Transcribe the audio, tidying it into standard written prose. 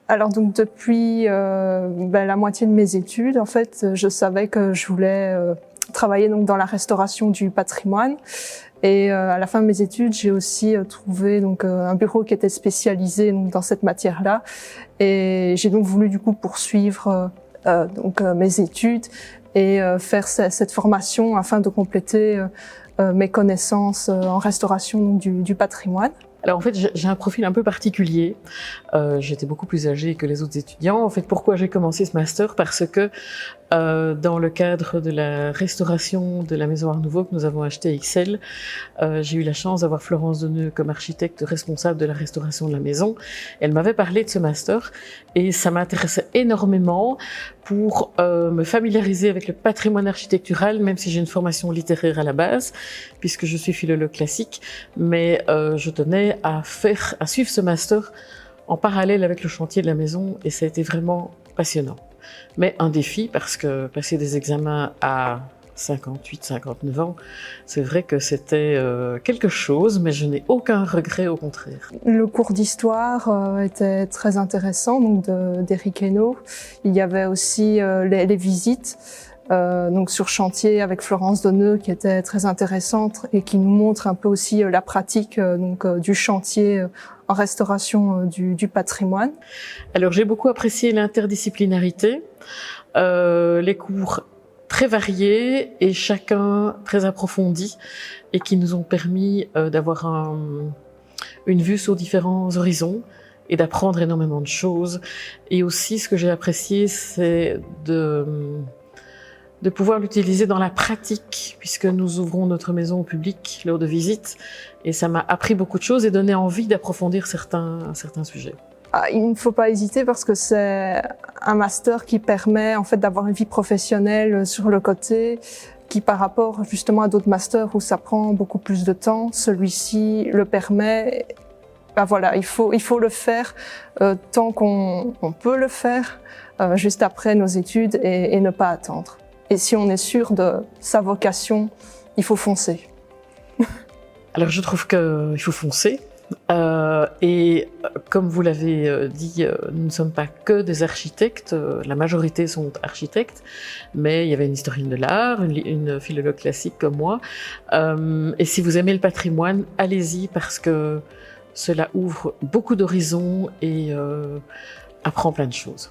Alors donc depuis la moitié de mes études, en fait, je savais que je voulais travailler donc dans la restauration du patrimoine. Et à la fin de mes études, j'ai aussi trouvé donc un bureau qui était spécialisé donc dans cette matière-là. Et j'ai donc voulu du coup poursuivre mes études et faire cette formation afin de compléter mes connaissances en restauration donc, du patrimoine. Alors en fait, j'ai un profil un peu particulier. J'étais beaucoup plus âgée que les autres étudiants. En fait, pourquoi j'ai commencé ce master? Parce que dans le cadre de la restauration de la maison Art Nouveau que nous avons achetée à Ixelles, j'ai eu la chance d'avoir Florence Deneux comme architecte responsable de la restauration de la maison. Elle m'avait parlé de ce master et ça m'intéressait énormément pour me familiariser avec le patrimoine architectural, même si j'ai une formation littéraire à la base, puisque je suis philologue classique, mais je tenais à suivre ce master en parallèle avec le chantier de la maison et ça a été vraiment passionnant. Mais un défi parce que passer des examens à 58, 59 ans, c'est vrai que c'était quelque chose, mais je n'ai aucun regret, au contraire. Le cours d'histoire était très intéressant, donc d'Éric Hainaut. Il y avait aussi les visites donc sur chantier avec Florence Deneux qui était très intéressante et qui nous montre un peu aussi la pratique du chantier en restauration du patrimoine. Alors j'ai beaucoup apprécié l'interdisciplinarité, les cours très variés et chacun très approfondi et qui nous ont permis d'avoir une vue sur différents horizons et d'apprendre énormément de choses. Et aussi ce que j'ai apprécié, c'est de pouvoir l'utiliser dans la pratique, puisque nous ouvrons notre maison au public lors de visites, et ça m'a appris beaucoup de choses et donné envie d'approfondir certains sujets. Il ne faut pas hésiter parce que c'est un master qui permet en fait d'avoir une vie professionnelle sur le côté, qui par rapport justement à d'autres masters où ça prend beaucoup plus de temps, celui-ci le permet. Voilà, il faut le faire tant qu'on peut le faire, juste après nos études et ne pas attendre. Et si on est sûr de sa vocation, il faut foncer. Alors je trouve qu'il faut foncer. Et comme vous l'avez dit, nous ne sommes pas que des architectes, la majorité sont architectes, mais il y avait une historienne de l'art, une philologue classique comme moi. Et si vous aimez le patrimoine, allez-y parce que cela ouvre beaucoup d'horizons et apprend plein de choses.